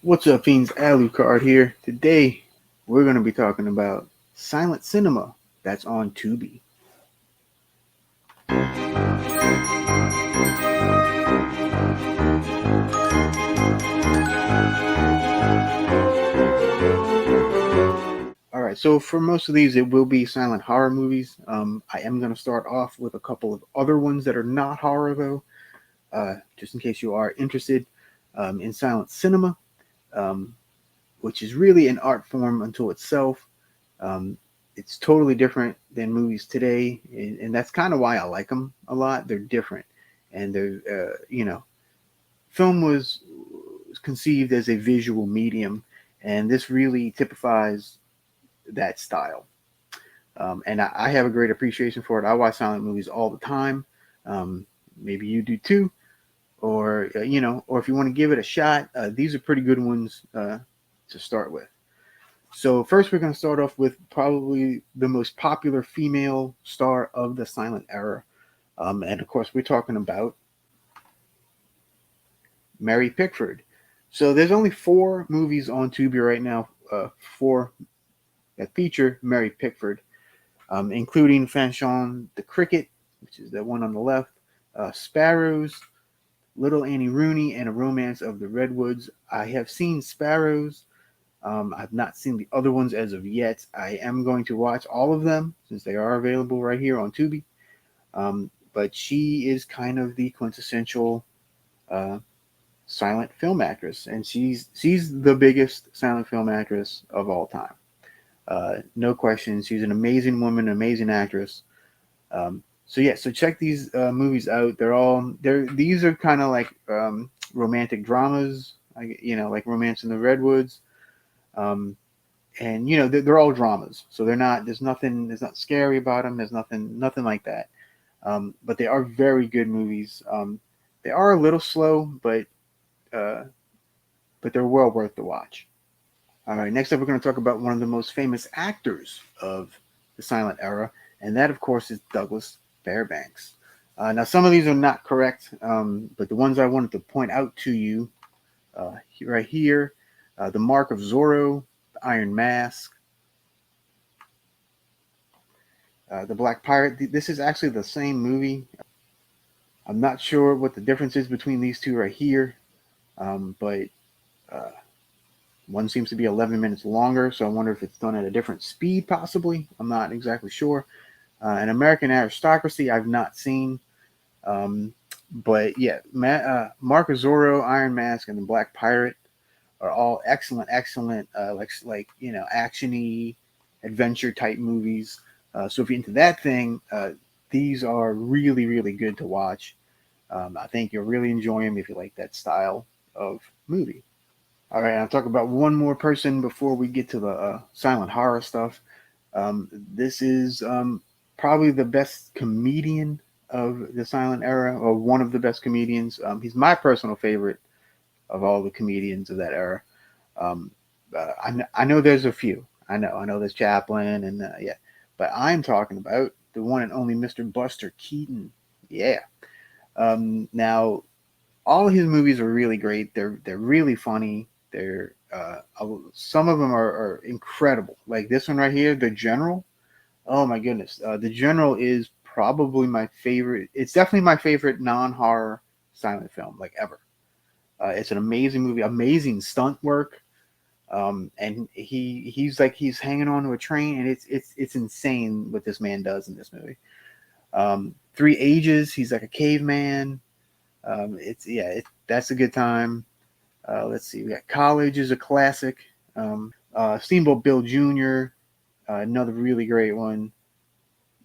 What's up, fiends? Alucard here. Today, we're going to be talking about silent cinema that's on Tubi. All right, so for most of these, it will be silent horror movies. I am going to start off with a couple of other ones that are not horror, though, just in case you are interested in silent cinema, um, which is really an art form unto itself. Um, it's totally different than movies today, and that's kind of why I like them a lot. They're different, and film was conceived as a visual medium, and this really typifies that style. And I have a great appreciation for it. I watch silent movies all the time. Um, Maybe you do too, or or if you want to give it a shot, these are pretty good ones to start with. So first, we're going to start off with probably the most popular female star of the silent era, and of course, we're talking about Mary Pickford. So there's only four movies on Tubi right now, four that feature Mary Pickford, including Fanchon the Cricket, which is the one on the left, Sparrows, Little Annie Rooney, and A Romance of the Redwoods. I have seen Sparrows. I've not seen the other ones as of yet. I am going to watch all of them since they are available right here on Tubi. But she is kind of the quintessential uh, silent film actress, and she's the biggest silent film actress of all time. No question, she's an amazing woman, an amazing actress. So check these movies out. These are kind of like romantic dramas, like Romance in the Redwoods. Um, and they're all dramas, so there's not scary about them. There's nothing like that. But they are very good movies. They are a little slow, uh, but they're well worth the watch. All right, next up, we're going to talk about one of the most famous actors of the silent era, and that, of course, is Douglas Fairbanks. Now, some of these are not correct, but the ones I wanted to point out to you right here, The Mark of Zorro, The Iron Mask, The Black Pirate. This is actually the same movie. I'm not sure what the difference is between these two right here, but uh, one seems to be 11 minutes longer, so I wonder if it's done at a different speed, possibly. I'm not exactly sure. An American Aristocracy, I've not seen. Um, but yeah, Mark Zorro, Iron Mask, and the Black Pirate are all excellent, actiony adventure type movies. So if you're into that thing, these are really good to watch. I think you'll really enjoy them if you like that style of movie. All right, I'll talk about one more person before we get to the silent horror stuff. This is probably the best comedian of the silent era, or one of the best comedians. He's my personal favorite of all the comedians of that era. Um, I know there's a few. I know there's Chaplin, and yeah, but I'm talking about the one and only Mr. Buster Keaton. Yeah. Now, all his movies are really great. They're really funny. Some of them are incredible. Like this one right here, The General. Oh my goodness, The General is probably my favorite. It's definitely my favorite non-horror silent film like ever. It's an amazing movie, amazing stunt work. And he's hanging onto a train, and it's insane what this man does in this movie. Three Ages, he's like a caveman. That's a good time. Let's see, we got College is a classic. Steamboat Bill Jr., another really great one.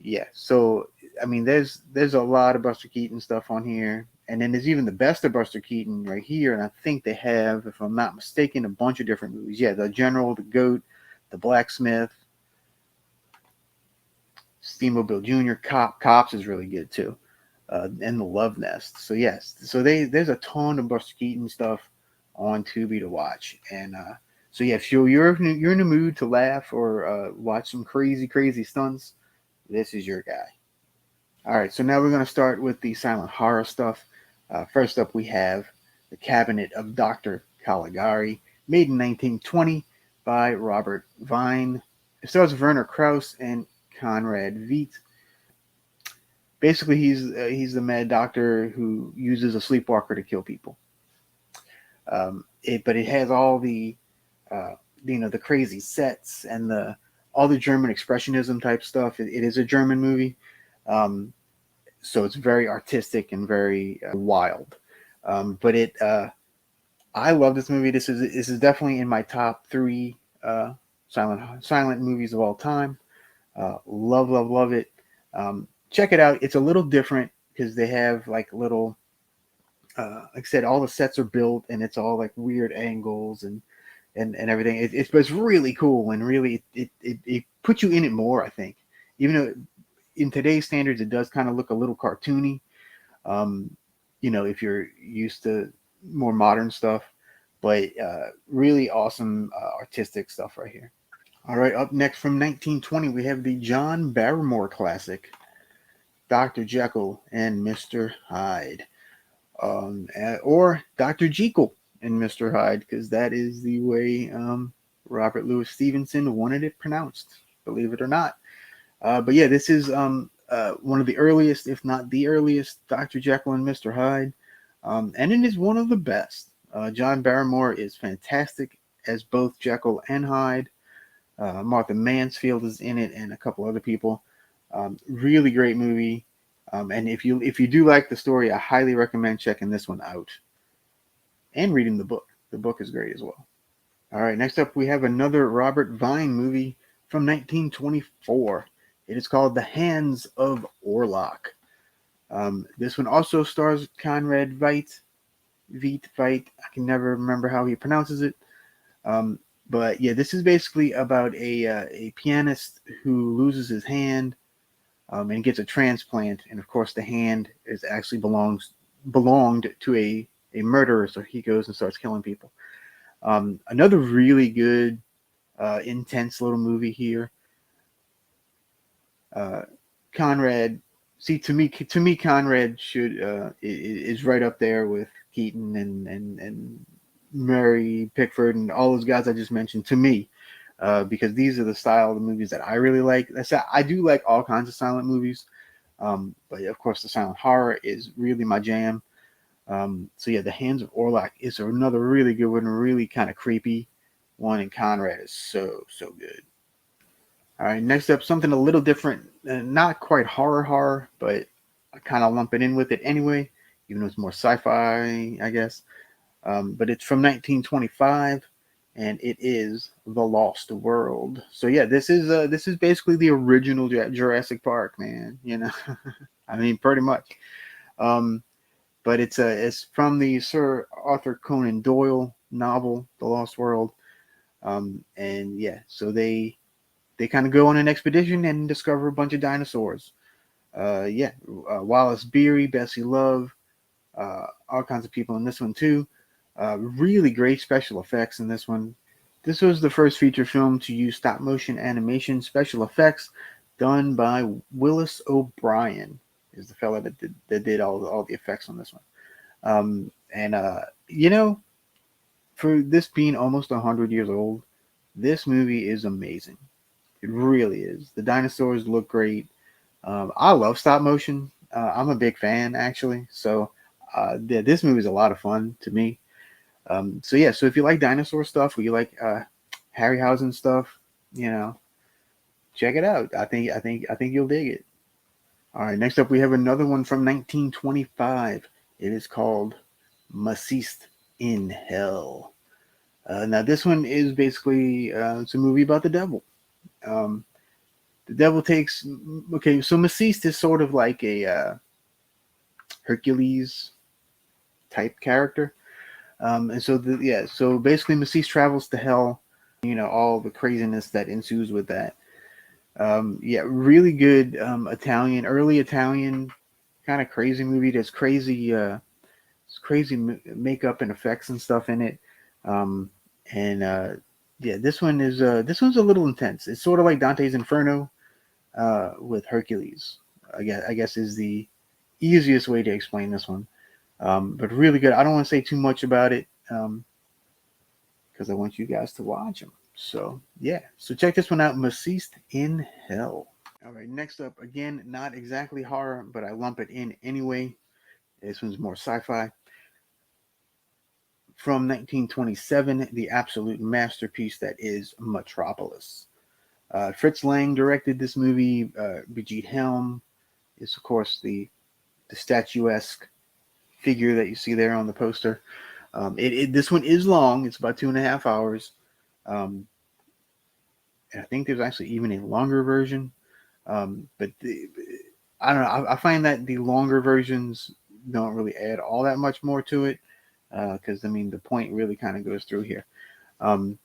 Yeah, so I mean, there's a lot of Buster Keaton stuff on here, and then there's even the best of Buster Keaton right here. And I think they have, if I'm not mistaken, a bunch of different movies. Yeah, The General, The Goat, The Blacksmith, Steamboat Bill Jr., Cops is really good too, and The Love Nest. So yes, so there's a ton of Buster Keaton stuff on Tubi to watch, and so yeah, if you're in the mood to laugh or watch some crazy stunts, this is your guy. All right, so now we're going to start with the silent horror stuff. First up, we have The Cabinet of Dr. Caligari. made in 1920 by Robert Vine. It stars Werner Krauss and Conrad Veidt. Basically, he's the mad doctor who uses a sleepwalker to kill people. But it has all the uh, the crazy sets and the all the German expressionism type stuff. It is a German movie, um, so it's very artistic and very wild. But I love this movie. This is definitely in my top three silent movies of all time. Love, love, love it. Check it out. It's a little different because they have like little, like I said, all the sets are built and it's all like weird angles and everything. It's really cool and really it puts you in it more. I think, even though in today's standards it does kind of look a little cartoony. Um, if you're used to more modern stuff, but really awesome artistic stuff right here. All right, up next from 1920, we have the John Barrymore classic, Dr. Jekyll and Mr. Hyde, or Dr. Jekyll and Mr. Hyde, because that is the way Robert Louis Stevenson wanted it pronounced, believe it or not. But yeah, this is one of the earliest, if not the earliest, Dr. Jekyll and Mr. Hyde, and it is one of the best. John Barrymore is fantastic as both Jekyll and Hyde. Martha Mansfield is in it, and a couple other people. Really great movie. And if you do like the story, I highly recommend checking this one out and reading the book. The book is great as well. All right, next up we have another Robert Vine movie from 1924. It is called The Hands of Orlok. This one also stars Conrad Veidt. I can never remember how he pronounces it. But yeah, this is basically about a pianist who loses his hand and gets a transplant, and of course the hand is actually belonged to a murderer, so he goes and starts killing people. Another really good, intense little movie here. Conrad, see to me, Conrad is right up there with Keaton and Murray Pickford and all those guys I just mentioned. To me, because these are the style of the movies that I really like. I do like all kinds of silent movies, but of course the silent horror is really my jam. So yeah, The Hands of Orlok is another really good one, really kind of creepy one, and Conrad is so good. All right, next up, something a little different, not quite horror, but I kind of lump it in with it anyway, even though it's more sci-fi, I guess. But it's from 1925, and it is The Lost World. So yeah, this is basically the original Jurassic Park, man. I mean, pretty much. Um, but it's from the Sir Arthur Conan Doyle novel, The Lost World. And yeah, so they kind of go on an expedition and discover a bunch of dinosaurs. Wallace Beery, Bessie Love, all kinds of people in this one too. Really great special effects in this one. This was the first feature film to use stop motion animation special effects done by Willis O'Brien, is the fella that did all the effects on this one. And for this being almost 100 years old, this movie is amazing. It really is. The dinosaurs look great. I love stop motion. I'm a big fan, actually. So this movie is a lot of fun to me. So yeah, so if you like dinosaur stuff, or you like Harryhausen stuff, check it out. I think you'll dig it. All right, next up we have another one from 1925. It is called Maciste in Hell. Now this one is basically it's a movie about the devil. Um, the devil takes okay. So Maciste is sort of like a Hercules type character. And so basically Maciste travels to hell, all the craziness that ensues with that. Really good early Italian kind of crazy movie. There's crazy makeup and effects and stuff in it. And this one's a little intense. It's sort of like Dante's Inferno with Hercules. I guess is the easiest way to explain this one. But really good. I don't want to say too much about it. because I want you guys to watch them. So yeah, so check this one out, Deceased in Hell. All right, next up, again, not exactly horror, but I lump it in anyway. This one's more sci-fi. From 1927, the absolute masterpiece that is Metropolis. Fritz Lang directed this movie. Brigitte Helm is, of course, the statuesque figure that you see there on the poster. This one is long. It's about 2.5 hours. Um, and I think there's actually even a longer version. But I don't know. I find that the longer versions don't really add all that much more to it. Because I mean, the point really kind of goes through here. Um,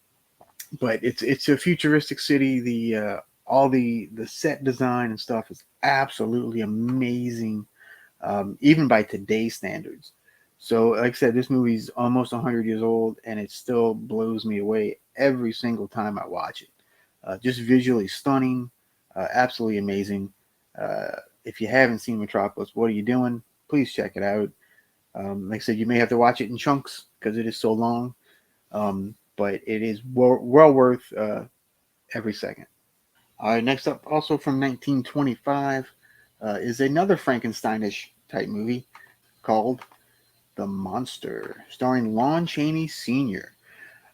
but it's a futuristic city. The all the set design and stuff is absolutely amazing, even by today's standards. So, like I said, this movie's almost 100 years old, and it still blows me away every single time I watch it. Just visually stunning, absolutely amazing. If you haven't seen Metropolis, what are you doing? Please check it out. Like I said, you may have to watch it in chunks because it is so long, but it is well worth every second. All right, next up, also from 1925, is another Frankensteinish type movie called The Monster, starring Lon Chaney Sr.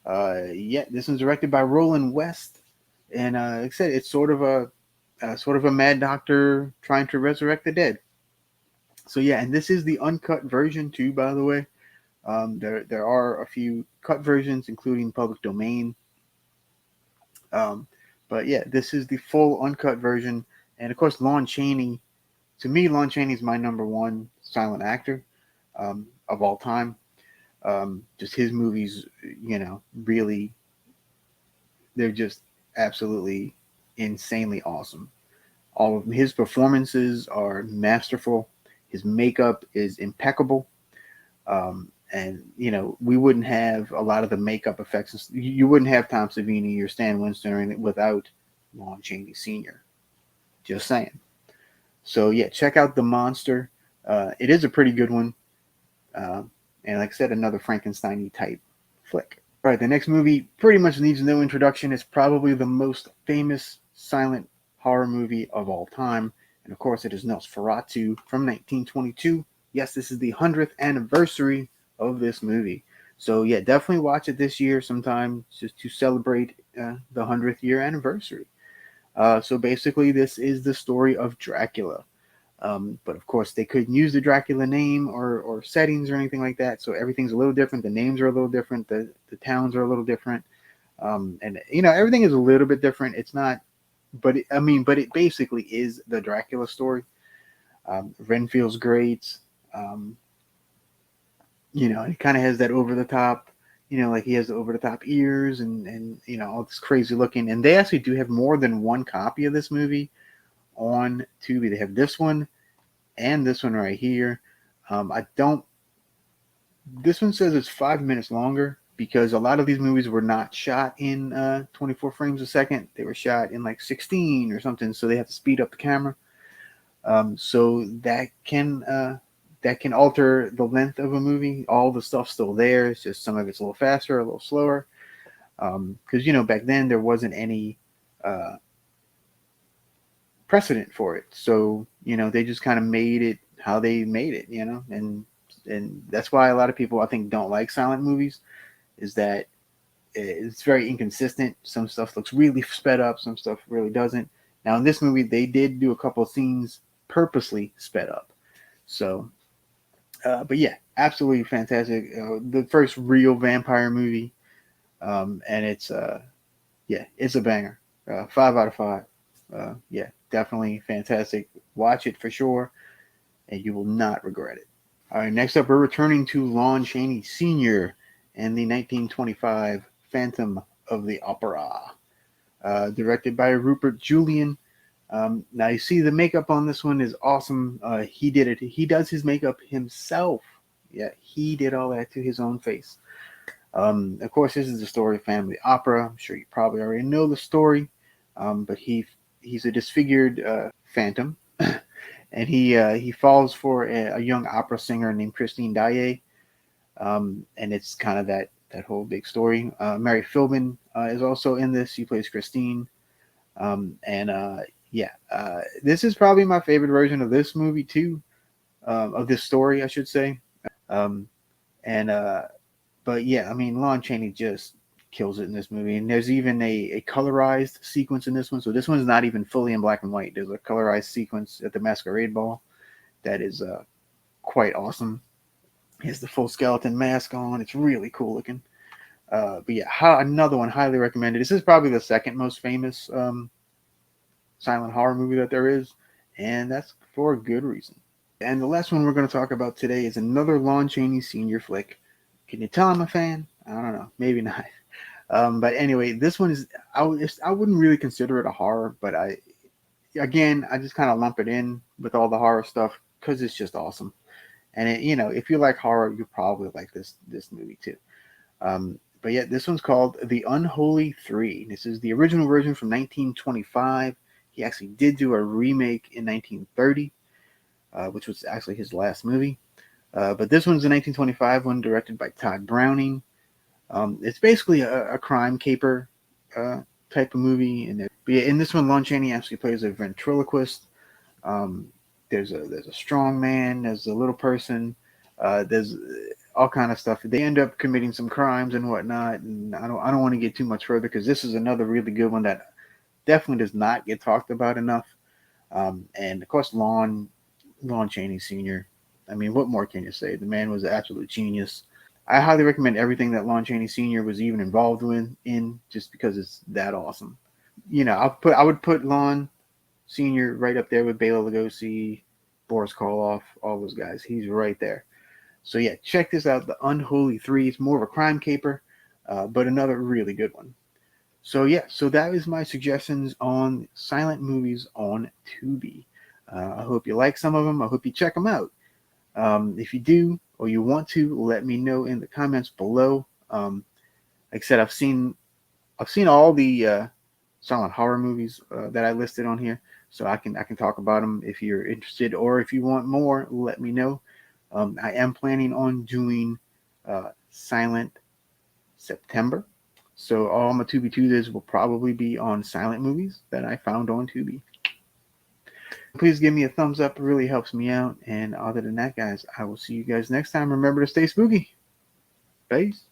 Yeah, this one's directed by Roland West, and like I said, it's sort of a mad doctor trying to resurrect the dead. So yeah, and this is the uncut version too, by the way. There are a few cut versions, including public domain. Um, but yeah, this is the full uncut version, and of course, Lon Chaney. To me, Lon Chaney is my number one silent actor of all time. Just his movies, really, they're just absolutely insanely awesome. All of his performances are masterful. His makeup is impeccable. And we wouldn't have a lot of the makeup effects. You wouldn't have Tom Savini or Stan Winston without Lon Chaney Sr. Just saying. So yeah, check out The Monster. It is a pretty good one. Uh, and like I said, another Frankenstein type flick. All right, the next movie pretty much needs no introduction. It's probably the most famous silent horror movie of all time. And of course, it is Nosferatu from 1922. Yes, this is the 100th anniversary of this movie. So yeah, definitely watch it this year sometime just to celebrate the 100th year anniversary. So basically, this is the story of Dracula. But of course, they couldn't use the Dracula name or settings or anything like that. So everything's a little different. The names are a little different. The towns are a little different. And everything is a little bit different. It's not, but it basically is the Dracula story. Renfield's great. Um, it kind of has that over the top. Like he has the over the top ears and all this crazy looking. And they actually do have more than one copy of this movie on Tubi. They have this one and this one right here. I don't. This one says it's 5 minutes longer because a lot of these movies were not shot in 24 frames a second. They were shot in like 16 or something, so they have to speed up the camera. So that can alter the length of a movie. All the stuff's still there. It's just some of it's a little faster, a little slower. Because back then there wasn't any precedent for it. So they just kind of made it how they made it. And that's why a lot of people I think don't like silent movies, is that it's very inconsistent. Some stuff looks really sped up, some stuff really doesn't. Now in this movie, they did do a couple of scenes purposely sped up. So, but yeah, absolutely fantastic. The first real vampire movie, and it's yeah, it's a banger. 5 out of 5. Yeah, definitely fantastic. Watch it for sure, and you will not regret it. All right, next up, we're returning to Lon Chaney Sr. and the 1925 Phantom of the Opera, directed by Rupert Julian. Now you see the makeup on this one is awesome. He did it. He does his makeup himself. Yeah, he did all that to his own face. Of course, this is the story of family opera. I'm sure you probably already know the story. But he's a disfigured phantom, and he falls for a young opera singer named Christine Daae. And it's kind of that that whole big story. Mary Philbin is also in this. She plays Christine. And yeah, this is probably my favorite version of this movie too, of this story, I should say. Um, and but yeah, I mean, Lon Chaney just kills it in this movie. And there's even a colorized sequence in this one. So this one's not even fully in black and white. There's a colorized sequence at the Masquerade Ball that is quite awesome. He has the full skeleton mask on. It's really cool looking. But yeah, another one highly recommended. This is probably the second most famous silent horror movie that there is, and that's for a good reason. And the last one we're going to talk about today is another Lon Chaney Sr. flick. Can you tell I'm a fan? I don't know, maybe not. But anyway, this one is I wouldn't really consider it a horror, but I just kind of lump it in with all the horror stuff because it's just awesome. And if you like horror, you probably like this movie too. But yeah, this one's called The Unholy Three. This is the original version from 1925. He actually did do a remake in 1930, which was actually his last movie. But this one's the 1925 one, directed by Todd Browning. It's basically a crime caper type of movie. But yeah, in this one, Lon Chaney actually plays a ventriloquist. Um, there's a strong man. There's a little person. There's all kind of stuff. They end up committing some crimes and whatnot. And I don't want to get too much further because this is another really good one that definitely does not get talked about enough. And of course, Lon Chaney Sr. I mean, what more can you say? The man was an absolute genius. I highly recommend everything that Lon Chaney Sr. was even involved in just because it's that awesome. I would put Lon Sr. right up there with Bela Lugosi, Boris Karloff, all those guys. He's right there. So yeah, check this out, The Unholy Three. It's more of a crime caper, but another really good one. So yeah, so that is my suggestions on silent movies on Tubi. I hope you like some of them. I hope you check them out. If you do or you want to, let me know in the comments below. Like I said, I've seen all the silent horror movies that I listed on here, so I can talk about them if you're interested, or if you want more, let me know. I am planning on doing Silent September, so all my Tubi Tuesdays will probably be on silent movies that I found on Tubi. Please give me a thumbs up; it really helps me out. And other than that, guys, I will see you guys next time. Remember to stay spooky. Peace.